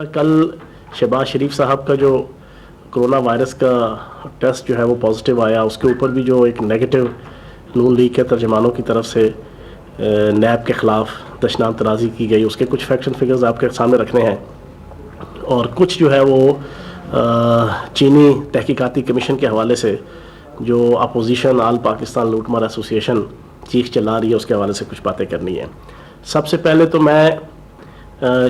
کل شہباز شریف صاحب کا جو کرونا وائرس کا ٹیسٹ جو ہے وہ پازیٹیو آیا، اس کے اوپر بھی جو ایک نیگیٹو نون لیگ کے ترجمانوں کی طرف سے نیب کے خلاف دشنام ترازی کی گئی، اس کے کچھ فیکٹس اینڈ فگرز آپ کے سامنے رکھنے ہیں، اور کچھ جو ہے وہ چینی تحقیقاتی کمیشن کے حوالے سے جو اپوزیشن آل پاکستان لوٹ مار ایسوسی ایشن چیخ چلا رہی ہے اس کے حوالے سے کچھ باتیں کرنی ہیں۔ سب سے پہلے تو میں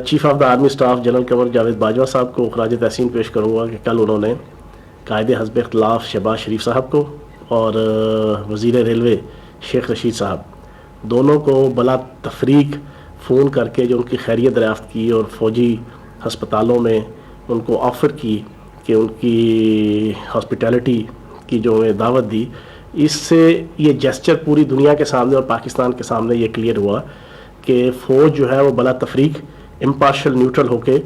chief of the army staff general Kanwar Javed Bajwa صاحب کو خراج تحسین پیش کروں گا کہ کل انہوں نے قائد حزب اختلاف شہباز شریف صاحب کو اور وزیر ریلوے شیخ رشید صاحب دونوں کو بلا تفریق فون کر کے جو ان کی خیریت دریافت کی اور فوجی ہسپتالوں میں ان کو آفر کی کہ ان کی ہاسپٹیلٹی کی جو دعوت دی، اس سے یہ جیسچر پوری دنیا کے سامنے اور پاکستان کے سامنے یہ کلیئر ہوا کہ فوج جو ہے وہ بلا تفریق امپارشل نیوٹرل ہو کے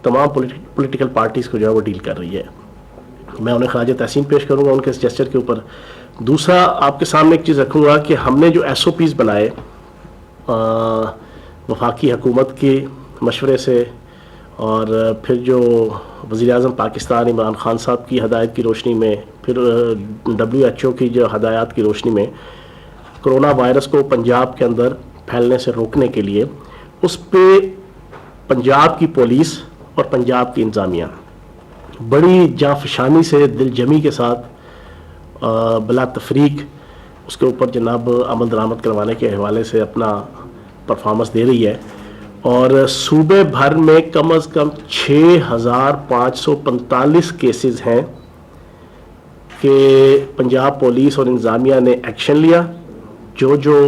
تمام پولیٹیکل پارٹیز کو جو ہے وہ ڈیل کر رہی ہے۔ میں انہیں خراج تحسین پیش کروں گا ان کے اس جیسچر کے اوپر۔ دوسرا آپ کے سامنے ایک چیز رکھوں گا کہ ہم نے جو ایس او پیز بنائے وفاقی حکومت کے مشورے سے اور پھر جو وزیر اعظم پاکستان عمران خان صاحب کی ہدایت کی روشنی میں، پھر WHO کی جو ہدایات کی روشنی میں کرونا وائرس کو پنجاب کے اندر پھیلنے سے روکنے کے لیے اس پہ پنجاب کی پولیس اور پنجاب کی انتظامیہ بڑی جانفشانی سے دل جمی کے ساتھ بلا تفریق اس کے اوپر جناب عمل درآمد کروانے کے حوالے سے اپنا پرفارمنس دے رہی ہے، اور صوبے بھر میں کم از کم 6545 کیسز ہیں کہ پنجاب پولیس اور انتظامیہ نے ایکشن لیا۔ جو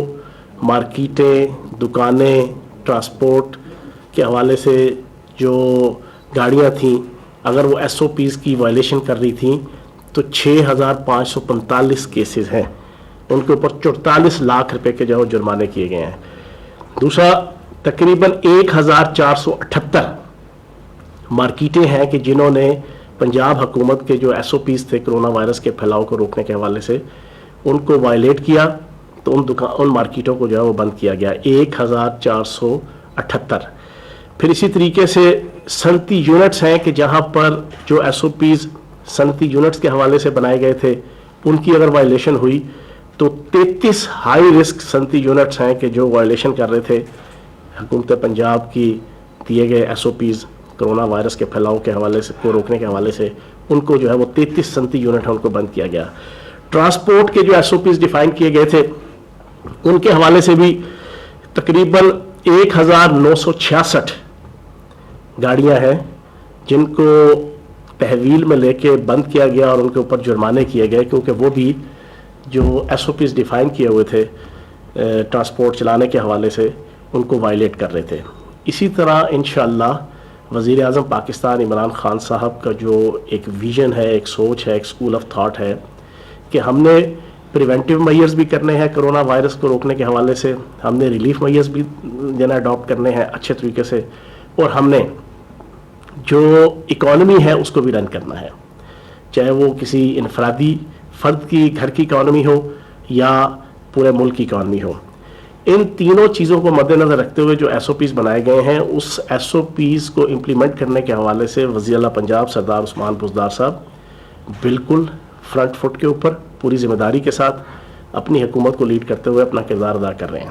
مارکیٹیں، دکانیں، ٹرانسپورٹ کے حوالے سے جو گاڑیاں تھیں اگر وہ ایس او پیز کی وائلیشن کر رہی تھیں تو 6545 کیسز ہیں، ان کے اوپر 44 لاکھ روپے کے جو جرمانے کیے گئے ہیں۔ دوسرا تقریباً 1478 مارکیٹیں ہیں کہ جنہوں نے پنجاب حکومت کے جو ایس او پیز تھے کرونا وائرس کے پھیلاؤ کو روکنے کے حوالے سے ان کو وائلیٹ کیا، تو ان مارکیٹوں کو جو ہے وہ بند کیا گیا 1478۔ پھر اسی طریقے سے صنعتی یونٹس ہیں کہ جہاں پر جو ایس او پیز صنعتی یونٹس کے حوالے سے بنائے گئے تھے ان کی اگر وائلیشن ہوئی تو 33 ہائی رسک صنعتی یونٹس ہیں کہ جو وائلیشن کر رہے تھے حکومت پنجاب کی دیے گئے S O Ps corona virus کے پھیلاؤ کے حوالے سے کو روکنے کے حوالے سے، ان کو جو ہے وہ 33 صنعتی یونٹ ہیں ان کو بند کیا گیا۔ ٹرانسپورٹ کے جو ایس او پیز ڈیفائن کیے گئے تھے ان کے حوالے سے بھی تقریباً 1966 گاڑیاں ہیں جن کو تحویل میں لے کے بند کیا گیا اور ان کے اوپر جرمانے کیے گئے، کیونکہ وہ بھی جو ایس او پیز ڈیفائن کیے ہوئے تھے ٹرانسپورٹ چلانے کے حوالے سے ان کو وائلیٹ کر رہے تھے۔ اسی طرح انشاءاللہ وزیر اعظم پاکستان عمران خان صاحب کا جو ایک ویژن ہے، ایک سوچ ہے، ایک اسکول آف تھاٹ ہے کہ ہم نے پریونٹیو میئرز بھی کرنے ہیں کرونا وائرس کو روکنے کے حوالے سے، ہم نے ریلیف میئرز بھی اڈاپٹ کرنے ہیں اچھے طریقے سے، اور ہم نے جو اکانومی ہے اس کو بھی رن کرنا ہے، چاہے وہ کسی انفرادی فرد کی گھر کی اکانومی ہو یا پورے ملک کی اکانومی ہو۔ ان تینوں چیزوں کو مد نظر رکھتے ہوئے جو ایس او پیز بنائے گئے ہیں اس ایس او پیز کو امپلیمنٹ کرنے کے حوالے سے وزیر اعلیٰ پنجاب سردار عثمان بزدار صاحب بالکل فرنٹ فٹ کے اوپر پوری ذمہ داری کے ساتھ اپنی حکومت کو لیڈ کرتے ہوئے اپنا کردار ادا کر رہے ہیں۔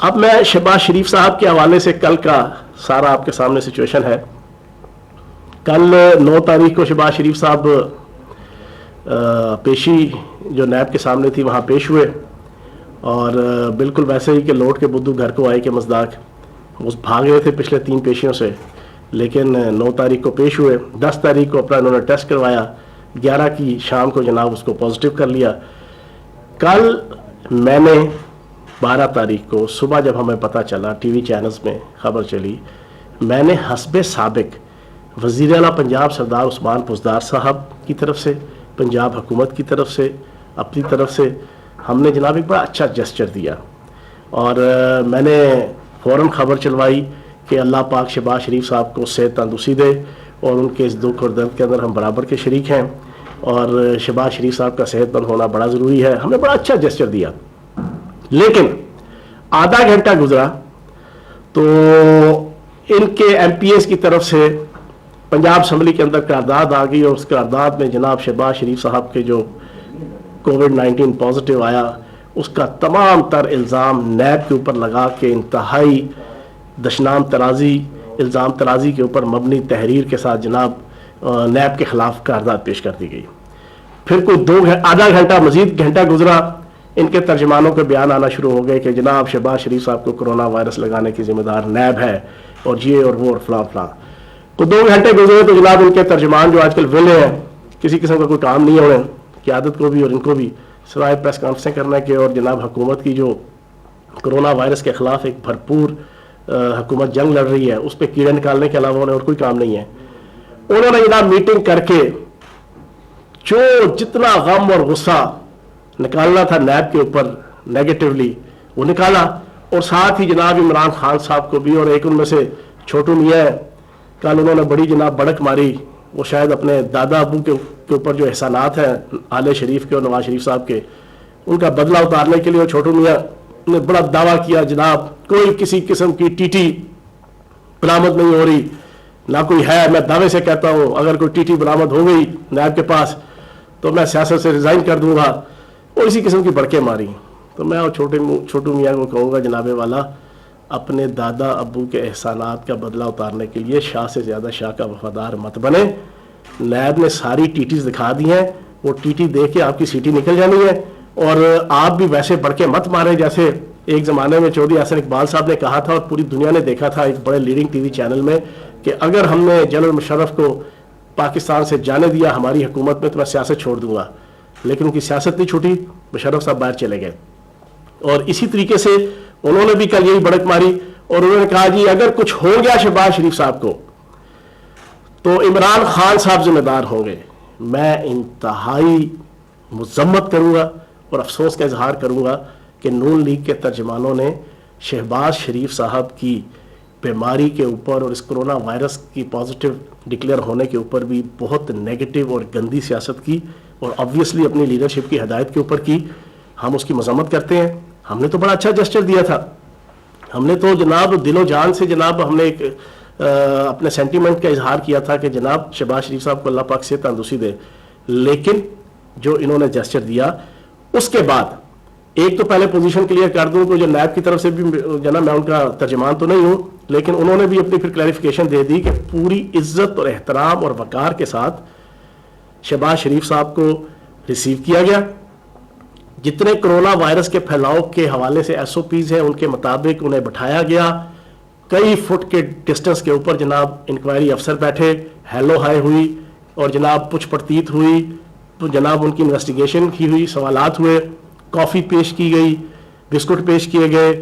اب میں شہباز شریف صاحب کے حوالے سے کل کا سارا آپ کے سامنے سچویشن ہے۔ کل 9 تاریخ کو شہباز شریف صاحب پیشی جو نیب کے سامنے تھی وہاں پیش ہوئے، اور بالکل ویسے ہی کہ لوٹ کے بدھو گھر کو آئے کے مزداق، وہ بھاگ رہے تھے پچھلے 3 پیشیوں سے، لیکن 9 تاریخ کو پیش ہوئے۔ 10 تاریخ کو اپنا انہوں نے ٹیسٹ کروایا، 11 کی شام کو جناب اس کو پازیٹیو کر لیا۔ کل میں نے 12 تاریخ کو صبح جب ہمیں پتہ چلا، ٹی وی چینلز میں خبر چلی، میں نے حسب سابق وزیر اعلیٰ پنجاب سردار عثمان بزدار صاحب کی طرف سے، پنجاب حکومت کی طرف سے، اپنی طرف سے ہم نے جناب ایک بڑا اچھا جسچر دیا، اور میں نے فوراً خبر چلوائی کہ اللہ پاک شہباز شریف صاحب کو صحت تندرستی دے، اور ان کے اس دکھ اور درد کے اندر ہم برابر کے شریک ہیں، اور شہباز شریف صاحب کا صحت مند ہونا بڑا ضروری ہے۔ ہم نے بڑا اچھا جسچر دیا، لیکن آدھا گھنٹہ گزرا تو ان کے ایم پی ایز کی طرف سے پنجاب اسمبلی کے اندر قرارداد آ گئی، اور اس قرارداد میں جناب شہباز شریف صاحب کے جو کووڈ-19 پازیٹیو آیا اس کا تمام تر الزام نیب کے اوپر لگا کے انتہائی دشنام ترازی الزام ترازی کے اوپر مبنی تحریر کے ساتھ جناب نیب کے خلاف قرارداد پیش کر دی گئی۔ پھر کوئی آدھا گھنٹہ مزید گھنٹہ گزرا، ان کے ترجمانوں کے بیان آنا شروع ہو گئے کہ جناب شہباز شریف صاحب کو کرونا وائرس لگانے کی ذمہ دار نیب ہے اور یہ اور وہ اور فلاں فلاں۔ تو 2 گھنٹے گزرے تو جناب ان کے ترجمان جو آج کل ویلے ہیں، کسی قسم کا کوئی کام نہیں ہے انہیں، قیادت کو بھی اور ان کو بھی، سوائے پریس کانفرنسیں کرنے کے اور جناب حکومت کی جو کرونا وائرس کے خلاف ایک بھرپور حکومت جنگ لڑ رہی ہے اس پہ کیڑے نکالنے کے علاوہ انہیں اور کوئی کام نہیں ہے۔ انہوں نے جناب میٹنگ کر کے جو جتنا غم اور غصہ نکالنا تھا نیب کے اوپر نیگیٹیولی وہ نکالا، اور ساتھ ہی جناب عمران خان صاحب کو بھی، اور ایک ان میں سے چھوٹو میاں ہے، کل انہوں نے بڑی جناب بڑک ماری، وہ شاید اپنے دادا ابو کے اوپر جو احسانات ہیں آل شریف کے اور نواز شریف صاحب کے ان کا بدلہ اتارنے کے لیے، اور چھوٹو میاں نے بڑا دعویٰ کیا جناب کوئی کسی قسم کی ٹی ٹی برآمد نہیں ہو رہی، نہ کوئی ہے، میں دعوے سے کہتا ہوں اگر کوئی ٹی ٹی برآمد ہو گئی نیب کے پاس تو میں سیاست سے ریزائن کر دوں گا، اور اسی قسم کی بڑکیں ماری۔ تو میں اور چھوٹو میاں کو کہوں گا جناب والا، اپنے دادا ابو کے احسانات کا بدلہ اتارنے کے لیے شاہ سے زیادہ شاہ کا وفادار مت بنے۔ نیب نے ساری ٹی ٹیز دکھا دی ہیں، وہ ٹی ٹی دے کے آپ کی سیٹی نکل جانی ہے، اور آپ بھی ویسے بڑھ کے مت مارے جیسے ایک زمانے میں چودھری احسن اقبال صاحب نے کہا تھا اور پوری دنیا نے دیکھا تھا ایک بڑے لیڈنگ ٹی وی چینل میں کہ اگر ہم نے جنرل مشرف کو پاکستان سے جانے دیا ہماری حکومت میں تو میں سیاست چھوڑ دوں گا، لیکن ان کی سیاست نہیں چھوٹی، مشرف صاحب باہر چلے گئے۔ اور اسی طریقے سے انہوں نے بھی کل یہی بڑک ماری، اور انہوں نے کہا جی اگر کچھ ہو گیا شہباز شریف صاحب کو تو عمران خان صاحب ذمہ دار ہوں گے۔ میں انتہائی مذمت کروں گا اور افسوس کا اظہار کروں گا کہ نون لیگ کے ترجمانوں نے شہباز شریف صاحب کی بیماری کے اوپر اور اس کرونا وائرس کی پازیٹیو ڈکلیئر ہونے کے اوپر بھی بہت نیگیٹو اور گندی سیاست کی، اور آبویسلی اپنی لیڈرشپ کی ہدایت کے اوپر کی۔ ہم اس کی مذمت کرتے ہیں، ہم نے تو بڑا اچھا جسچر دیا تھا، ہم نے تو جناب دل و جان سے جناب ہم نے ایک اپنے سینٹیمنٹ کا اظہار کیا تھا کہ جناب شہباز شریف صاحب کو اللہ پاک سے تندرستی دے، لیکن جو انہوں نے جسچر دیا اس کے بعد ایک تو پہلے پوزیشن کلیئر کر دوں کہ جو نیب کی طرف سے بھی جناب میں ان کا ترجمان تو نہیں ہوں، لیکن انہوں نے بھی اپنی پھر کلیریفیکیشن دے دی کہ پوری عزت اور احترام اور وقار کے ساتھ شہباز شریف صاحب کو ریسیو کیا گیا، جتنے کرونا وائرس کے پھیلاؤ کے حوالے سے ایس او پیز ہیں ان کے مطابق انہیں بٹھایا گیا، کئی فٹ کے ڈسٹنس کے اوپر جناب انکوائری افسر بیٹھے، ہیلو ہائی ہوئی اور جناب پوچھ پڑتیت ہوئی، تو جناب ان کی انویسٹیگیشن کی ہوئی، سوالات ہوئے، کافی پیش کی گئی، بسکٹ پیش کیے گئے،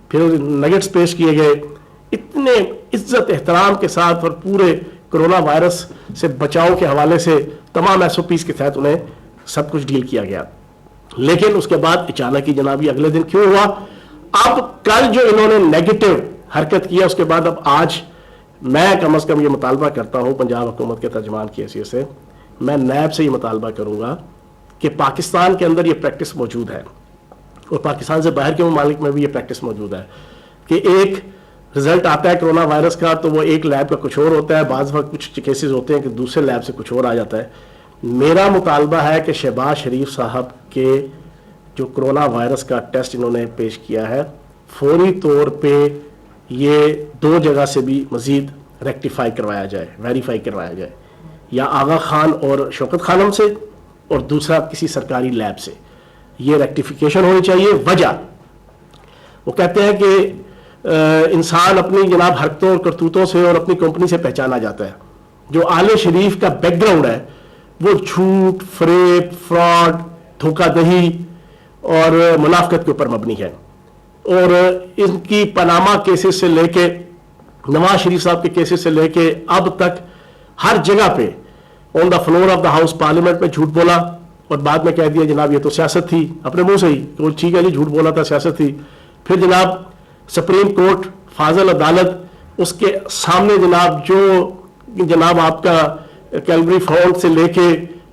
پھر نگٹس پیش کیے گئے، اتنے عزت احترام کے ساتھ اور پورے کرونا وائرس سے بچاؤ کے حوالے سے تمام ایس او پیز کے تحت انہیں سب کچھ ڈیل کیا گیا۔ لیکن اس کے بعد اچانک ہی جناب یہ اگلے دن کیوں ہوا؟ اب کل جو انہوں نے نیگیٹو حرکت کیا اس کے بعد اب آج میں کم از کم یہ مطالبہ کرتا ہوں پنجاب حکومت کے ترجمان کی حیثیت سے، میں نیب سے یہ مطالبہ کروں گا کہ پاکستان کے اندر یہ پریکٹس موجود ہے اور پاکستان سے باہر کے ممالک میں بھی یہ پریکٹس موجود ہے کہ ایک رزلٹ آتا ہے کرونا وائرس کا تو وہ ایک لیب کا کچھ اور ہوتا ہے، بعض وقت کچھ کیسز ہوتے ہیں کہ دوسرے لیب سے کچھ اور آ جاتا ہے۔ میرا مطالبہ ہے کہ شہباز شریف صاحب کے جو کرونا وائرس کا ٹیسٹ انہوں نے پیش کیا ہے فوری طور پہ یہ 2 جگہ سے بھی مزید ریکٹیفائی کروایا جائے، ویریفائی کروایا جائے، یا آغا خان اور شوکت خانم سے اور دوسرا کسی سرکاری لیب سے، یہ ریکٹیفیکیشن ہونی چاہیے۔ وجہ وہ کہتے ہیں کہ انسان اپنی جناب حرکتوں اور کرتوتوں سے اور اپنی کمپنی سے پہچانا جاتا ہے۔ جو آل شریف کا بیک گراؤنڈ ہے وہ جھوٹ، فریب، فراڈ، دھوکہ دہی اور منافقت کے اوپر مبنی ہے، اور ان کی پاناما کیسز سے لے کے نواز شریف صاحب کے کیسز سے لے کے اب تک ہر جگہ پہ on the floor of the house parliament میں جھوٹ بولا اور بعد میں کہہ دیا جناب یہ تو سیاست تھی، اپنے منہ سے ہی کہ وہ ٹھیک ہے جی جھوٹ بولا تھا، سیاست تھی۔ پھر جناب سپریم کورٹ فاضل عدالت اس کے سامنے جناب جو جناب آپ کا کیلبری فونٹ سے لے کے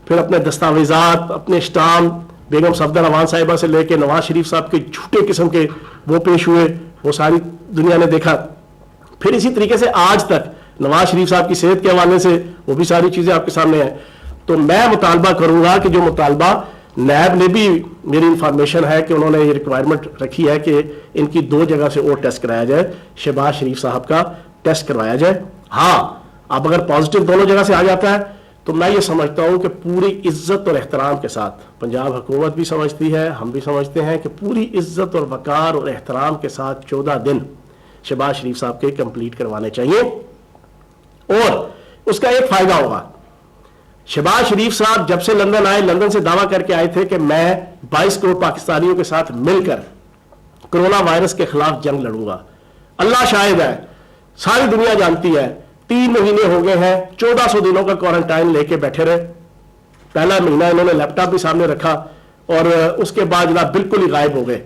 پھر اپنے دستاویزات، اپنے اسٹامپ، بیگم صفدر روان صاحبہ سے لے کے نواز شریف صاحب کے جھوٹے قسم کے وہ پیش ہوئے، وہ ساری دنیا نے دیکھا۔ پھر اسی طریقے سے آج تک نواز شریف صاحب کی صحت کے حوالے سے وہ بھی ساری چیزیں آپ کے سامنے ہیں. تو میں مطالبہ کروں گا کہ جو مطالبہ نیب نے بھی, میری انفارمیشن ہے کہ انہوں نے یہ ریکوائرمنٹ رکھی ہے کہ ان کی 2 جگہ سے اور ٹیسٹ کرایا جائے, شہباز شریف صاحب کا ٹیسٹ کروایا جائے. ہاں اب اگر پازیٹیو دونوں جگہ سے آ جاتا ہے تو میں یہ سمجھتا ہوں کہ پوری عزت اور احترام کے ساتھ, پنجاب حکومت بھی سمجھتی ہے, ہم بھی سمجھتے ہیں کہ پوری عزت اور وقار اور احترام کے ساتھ 14 دن شہباز شریف صاحب کے کمپلیٹ کروانے چاہیے. اور اس کا ایک فائدہ ہوگا, شہباز شریف صاحب جب سے لندن آئے, لندن سے دعویٰ کر کے آئے تھے کہ میں 22 کروڑ پاکستانیوں کے ساتھ مل کر کرونا وائرس کے خلاف جنگ لڑوں گا. اللہ شاہد ہے, ساری دنیا جانتی ہے, 3 مہینے ہو گئے ہیں, 1400 دنوں کا کوارنٹائن لے کے بیٹھے رہے. پہلا مہینہ انہوں نے لیپ ٹاپ بھی سامنے رکھا اور اس کے بعد جناب بالکل ہی غائب ہو گئے.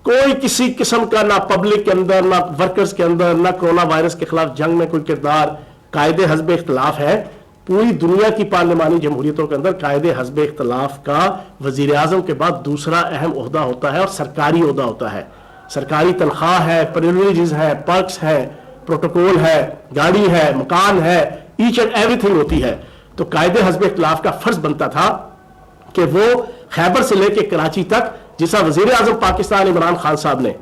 کوئی کسی قسم کا نہ پبلک کے اندر نہ ورکرز کے اندر نہ کرونا وائرس کے خلاف جنگ میں کوئی کردار. قائد حزب اختلاف ہے, پوری دنیا کی پارلیمانی جمہوریتوں کے اندر قائد حزب اختلاف کا وزیر اعظم کے بعد دوسرا اہم عہدہ ہوتا ہے اور سرکاری عہدہ ہوتا ہے. سرکاری تنخواہ ہے, پریویلیجز ہے, پرکس ہے, پروٹوکول ہے, گاڑی ہے, مکان ہے, ایچ اینڈ ایوری تھنگ ہوتی ہے. تو قائد حزب اختلاف کا فرض بنتا تھا کہ وہ خیبر سے لے کے کراچی تک جیسا وزیر اعظم پاکستان عمران خان صاحب نے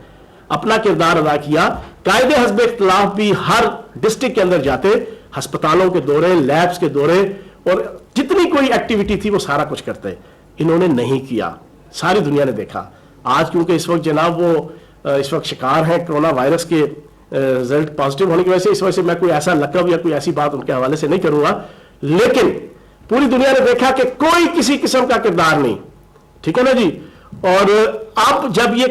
اپنا کردار ادا کیا, قائد حزب اختلاف بھی ہر ڈسٹرکٹ کے اندر جاتے, ہسپتالوں کے دورے, لیبس کے دورے اور جتنی کوئی ایکٹیویٹی تھی وہ سارا کچھ کرتے. انہوں نے نہیں کیا, ساری دنیا نے دیکھا. آج کیونکہ اس وقت جناب وہ اس وقت شکار ہیں کرونا وائرس کے رزلٹ پازیٹیو ہونے کی وجہ سے, اس وجہ سے میں کوئی ایسا لقب یا کوئی ایسی بات ان کے حوالے سے نہیں کروں گا, لیکن پوری دنیا نے دیکھا کہ کوئی کسی قسم کا کردار نہیں. ٹھیک ہے نا جی. اور اب جب یہ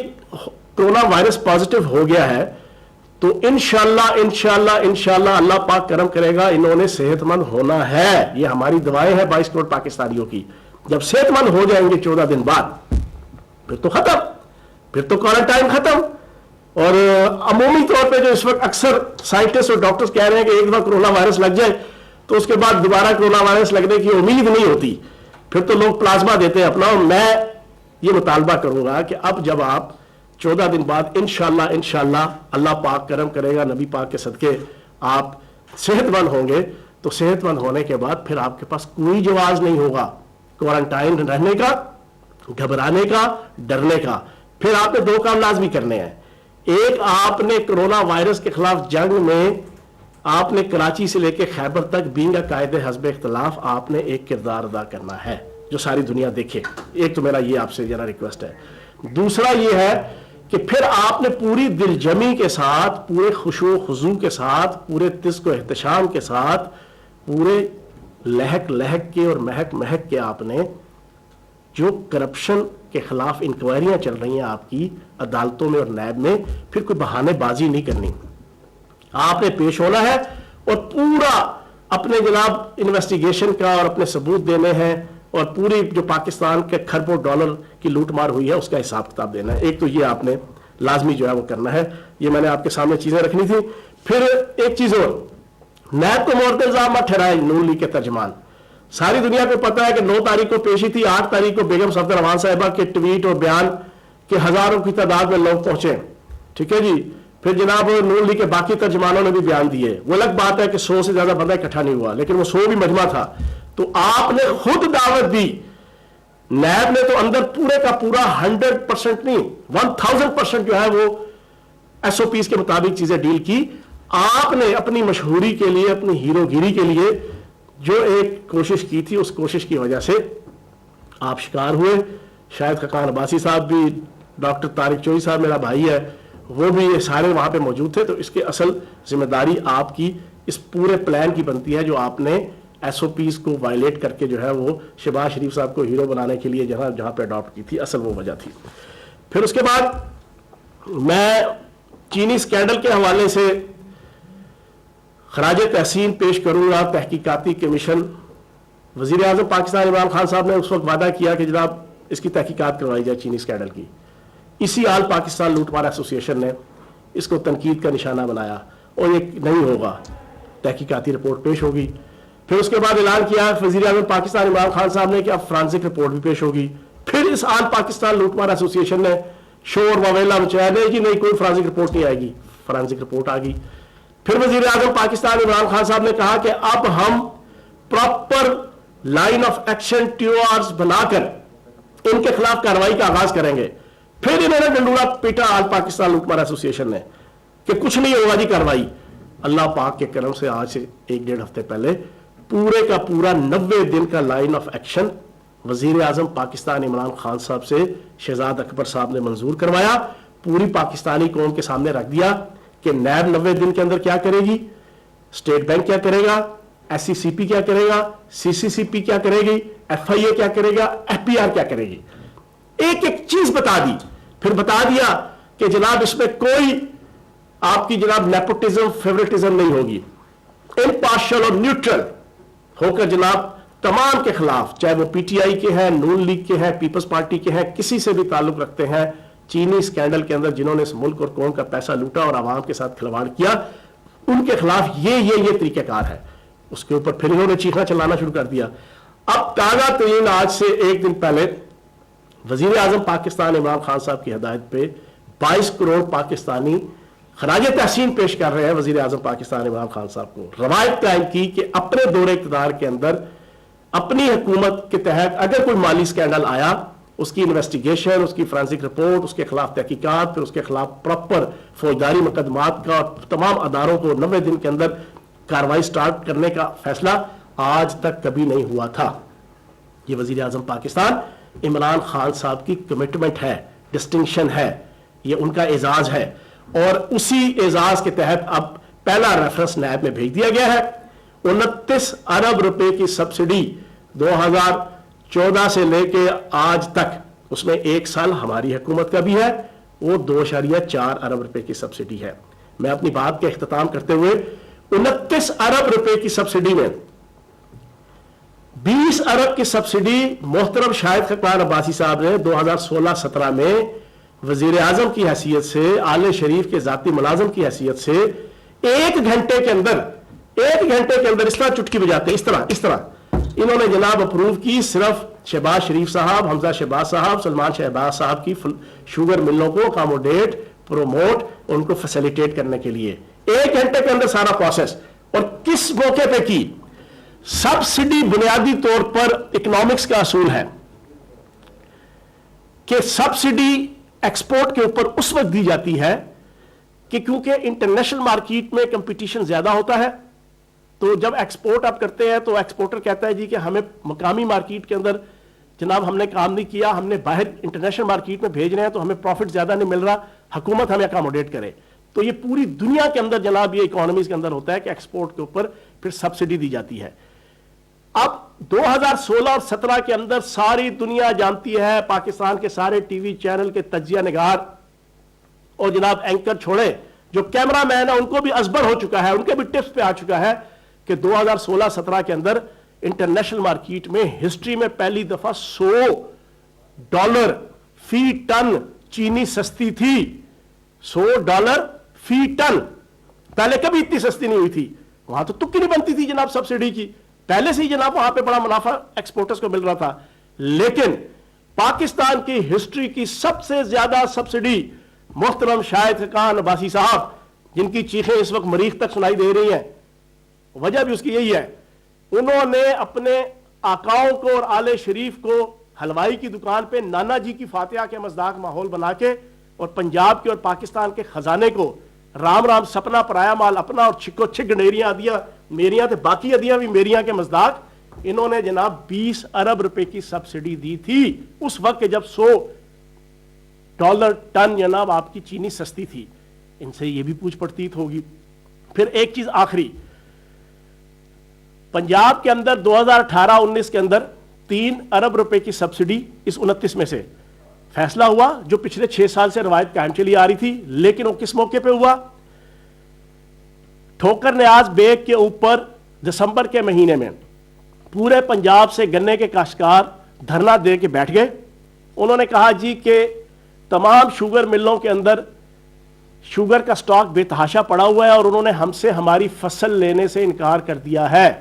کرونا وائرس پازیٹیو ہو گیا ہے تو انشاءاللہ اللہ پاک کرم کرے گا, انہوں نے صحت مند ہونا ہے. یہ ہماری دعائیں ہیں 22 کروڑ پاکستانیوں کی. جب صحت مند ہو جائیں گے 14 دن بعد پھر تو ختم, پھر تو کوارنٹائن ختم. اور عمومی طور پہ جو اس وقت اکثر سائنٹسٹ اور ڈاکٹرز کہہ رہے ہیں کہ ایک بار کرونا وائرس لگ جائے تو اس کے بعد دوبارہ کرونا وائرس لگنے کی امید نہیں ہوتی, پھر تو لوگ پلازما دیتے ہیں اپنا. اور میں یہ مطالبہ کروں گا کہ اب جب آپ 14 دن بعد انشاءاللہ اللہ پاک کرم کرے گا, نبی پاک کے صدقے آپ صحت مند ہوں گے, تو صحت مند ہونے کے بعد پھر آپ کے پاس کوئی جواز نہیں ہوگا کوارنٹائن رہنے کا, گھبرانے کا, ڈرنے کا. پھر آپ نے 2 کام لازمی کرنے ہیں. ایک, آپ نے کرونا وائرس کے خلاف جنگ میں آپ نے کراچی سے لے کے خیبر تک بینگ قائد حزب اختلاف آپ نے ایک کردار ادا کرنا ہے جو ساری دنیا دیکھے. ایک تو میرا یہ آپ سے ذرا ریکویسٹ ہے. دوسرا یہ ہے کہ پھر آپ نے پوری دل جمی کے ساتھ, پورے خشوع و خضوع کے ساتھ, پورے تزک و احتشام کے ساتھ, پورے لہک لہک کے اور مہک مہک کے آپ نے جو کرپشن کے خلاف انکوائریاں چل رہی ہیں آپ کی عدالتوں میں اور نیب میں, پھر کوئی بہانے بازی نہیں کرنی. آپ نے پیش ہونا ہے اور پورا اپنے جناب انویسٹیگیشن کا اور اپنے ثبوت دینے ہیں, اور پوری جو پاکستان کے کھربوں ڈالر کی لوٹ مار ہوئی ہے اس کا حساب کتاب دینا ہے. ایک تو یہ آپ نے لازمی جو ہے وہ کرنا ہے. یہ میں نے آپ کے سامنے چیزیں رکھنی تھی. پھر ایک چیز اور, نیب کو مورد الزام مت ٹھہرائے نون لیگ کے ترجمان. ساری دنیا کو پتا ہے کہ 9 تاریخ کو پیشی تھی, 8 تاریخ کو بیگم صفدر رحمان صاحبہ کے ٹویٹ اور بیان کے ہزاروں کی تعداد میں لوگ پہنچے. ٹھیک ہے جی. پھر جناب نون لیگ کے باقی ترجمانوں نے بھی بیان دیے. وہ الگ بات ہے کہ 100 سے زیادہ بندہ اکٹھا نہیں ہوا, لیکن وہ 100 بھی مجمع تھا. تو آپ نے خود دعوت دی, نیب نے تو اندر پورے کا پورا 100% نہیں 1000% جو ہے وہ SOPs کے مطابق چیزیں ڈیل کی. آپ نے اپنی مشہوری کے لیے, اپنی ہیرو گیری کے لیے جو ایک کوشش کی تھی, اس کوشش کی وجہ سے آپ شکار ہوئے. شاید خاقان عباسی صاحب بھی, ڈاکٹر طارق چوئی صاحب میرا بھائی ہے, وہ بھی, یہ سارے وہاں پہ موجود تھے. تو اس کے اصل ذمہ داری آپ کی اس پورے پلان کی بنتی ہے جو آپ نے SOPs کو وائلیٹ کر کے جو ہے وہ شہباز شریف صاحب کو ہیرو بنانے کے لیے جہاں پہ اڈاپٹ کی تھی, اصل وہ وجہ تھی. پھر اس کے بعد میں چینی اسکینڈل کے حوالے سے خراج تحسین پیش کروں گا. تحقیقاتی کمیشن, وزیر اعظم پاکستان عمران خان صاحب نے اس وقت وعدہ کیا کہ جناب اس کی تحقیقات کروائی جائے چینی اسکینڈل کی. اسی آل پاکستان لوٹ مار ایسوسیشن نے اس کو تنقید کا نشانہ بنایا اور یہ نہیں ہوگا, تحقیقاتی رپورٹ پیش ہوگی. پھر اس کے بعد اعلان کیا وزیر اعظم پاکستان عمران خان صاحب نے کہ اب فرانسک رپورٹ بھی پیش ہوگی. پھر اس آل پاکستان لوٹ مار ایسوسیشن نے شور وویلا مچایا, نہیں جی نہیں, کوئی فرانسک رپورٹ نہیں آئے گی. فرانسک رپورٹ آ گئی. پھر وزیر اعظم پاکستان عمران خان صاحب نے کہا کہ اب ہم پراپر لائن آف ایکشن ٹیوارز بنا کر ان کے خلاف کارروائی کا آغاز کریں گے. پھر انہوں نے ڈنڈورا پیٹا آل پاکستان لوٹ مار ایسوسی ایشن نے کہ کچھ نہیں ہوگا جی کارروائی. اللہ پاک کے کرم سے آج سے 1-1.5 ہفتے پہلے پورے کا پورا 90 دن کا لائن آف ایکشن وزیر اعظم پاکستان عمران خان صاحب سے شہزاد اکبر صاحب نے منظور کروایا. پوری پاکستانی قوم کے سامنے رکھ دیا کہ نیب 90 دن کے اندر کیا کرے گی, اسٹیٹ بینک کیا کرے گا, ایس سی سی پی کیا کرے گا, سی سی سی پی کیا کرے گی, ایف آئی اے کیا کرے گا, ایف پی آر کیا کرے گی. ایک ایک چیز بتا دی. پھر بتا دیا کہ جناب اس میں کوئی آپ کی جناب نیپوٹزم فیوریٹزم نہیں ہوگی, امپارشل اور نیوٹرل ہو کر جناب تمام کے خلاف, چاہے وہ پی ٹی آئی کے ہیں, نون لیگ کے ہیں, پیپلز پارٹی کے ہیں, کسی سے بھی تعلق رکھتے ہیں, چینی اسکینڈل کے اندر جنہوں نے اس ملک اور قوم کا پیسہ لوٹا اور عوام کے ساتھ کھلواڑ کیا, ان کے خلاف یہ طریقہ کار ہے. اس کے اوپر پھر انہوں نے چیخنا چلانا شروع کر دیا. اب تازہ ترین آج سے 1 دن پہلے وزیر اعظم پاکستان عمران خان صاحب کی ہدایت پہ 22 کروڑ پاکستانی خراج تحسین پیش کر رہے ہیں وزیر اعظم پاکستان عمران خان صاحب کو. روایت قائم کی کہ اپنے دور اقتدار کے اندر اپنی حکومت کے تحت اگر کوئی مالی اسکینڈل آیا, اس کی انویسٹیگیشن, اس کی فرانسک رپورٹ, اس کے خلاف تحقیقات, پھر اس کے خلاف پراپر فوجداری مقدمات کا اور تمام اداروں کو 90 دن کے اندر کاروائی سٹارٹ کرنے کا فیصلہ آج تک کبھی نہیں ہوا تھا. یہ وزیر اعظم پاکستان عمران خان صاحب کی کمٹمنٹ ہے, ڈسٹنکشن ہے, یہ ان کا اعزاز ہے. اور اسی اعزاز کے تحت اب پہلا ریفرنس نیب میں بھیج دیا گیا ہے. 29 ارب روپے کی سبسڈی 2014 سے لے کے آج تک, اس میں 1 سال ہماری حکومت کا بھی ہے, وہ 2.4 ارب روپے کی سبسڈی ہے. میں اپنی بات کا اختتام کرتے ہوئے 29 ارب روپے کی سبسڈی میں 20 ارب کی سبسڈی محترم شاہد خاقان عباسی صاحب نے 2016-17 میں وزیر اعظم کی حیثیت سے, آل شریف کے ذاتی ملازم کی حیثیت سے 1 گھنٹے کے اندر اس طرح چٹکی بجاتے, اس طرح انہوں نے جناب اپروو کی. صرف شہباز شریف صاحب, حمزہ شہباز صاحب, سلمان شہباز صاحب کی شوگر ملوں کو اکاموڈیٹ, پروموٹ, ان کو فیسیلیٹیٹ کرنے کے لیے 1 گھنٹے کے اندر سارا پروسیس. اور کس موقع پہ کی؟ سبسڈی بنیادی طور پر اکنامکس کا اصول ہے کہ سبسڈی ایکسپورٹ کے اوپر اس وقت دی جاتی ہے کہ کیونکہ انٹرنیشنل مارکیٹ میں کمپٹیشن زیادہ ہوتا ہے, تو جب ایکسپورٹ آپ کرتے ہیں تو ایکسپورٹر کہتا ہے جی کہ ہمیں مقامی مارکیٹ کے اندر جناب ہم نے کام نہیں کیا, ہم نے باہر انٹرنیشنل مارکیٹ میں بھیج رہے ہیں تو ہمیں پروفٹ زیادہ نہیں مل رہا, حکومت ہمیں اکاموڈیٹ کرے. تو یہ پوری دنیا کے اندر جناب یہ اکانومیز کے اندر ہوتا ہے کہ ایکسپورٹ کے اوپر پھر سبسڈی دی جاتی ہے. اب 2016 اور 17 کے اندر ساری دنیا جانتی ہے, پاکستان کے سارے ٹی وی چینل کے تجزیہ نگار اور جناب اینکر چھوڑے, جو کیمرہ مین ہے ان کو بھی ازبر ہو چکا ہے, ان کے بھی ٹپس پہ آ چکا ہے کہ 2016-17 کے اندر انٹرنیشنل مارکیٹ میں ہسٹری میں پہلی دفعہ $100 فی ٹن چینی سستی تھی. $100 فی ٹن, پہلے کبھی اتنی سستی نہیں ہوئی تھی. وہاں تو تک نہیں بنتی تھی جناب سبسڈی کی, پہلے سے ہی جناب وہاں پہ بڑا منافع ایکسپورٹرز کو مل رہا تھا. لیکن پاکستان کی ہسٹری کی سب سے زیادہ سبسڈی محترم شاہد خاقان عباسی صاحب, جن کی چیخیں اس وقت مریخ تک سنائی دے رہی ہیں, وجہ بھی اس کی یہی ہے, انہوں نے اپنے آقاؤں کو اور آل شریف کو حلوائی کی دکان پہ نانا جی کی فاتحہ کے مصداق ماحول بنا کے اور پنجاب کے اور پاکستان کے خزانے کو رام رام سپنا پرایا مال اپنا اور چھکو چھک گنیریاں ادیاں میریاں تھے, باقی ادیاں بھی میریاں کے مصداق, انہوں نے جناب 20 ارب روپے کی سبسڈی دی تھی اس وقت کہ جب $100 ٹن جناب آپ کی چینی سستی تھی. ان سے یہ بھی پوچھ پڑتیت ہوگی. پھر ایک چیز آخری, پنجاب کے اندر 2018-19 کے اندر 3 ارب روپے کی سبسڈی اس 29 میں سے فیصلہ ہوا, جو پچھلے 6 سال سے روایت قائم چلی آ رہی تھی. لیکن وہ کس موقع پہ ہوا؟ ٹھوکر نیاز بیگ کے اوپر دسمبر کے مہینے میں پورے پنجاب سے گنے کے کاشتکار دھرنا دے کے بیٹھ گئے. انہوں نے کہا جی کہ تمام شوگر ملوں کے اندر شوگر کا سٹاک بے تحاشا پڑا ہوا ہے اور انہوں نے ہم سے ہماری فصل لینے سے انکار کر دیا ہے.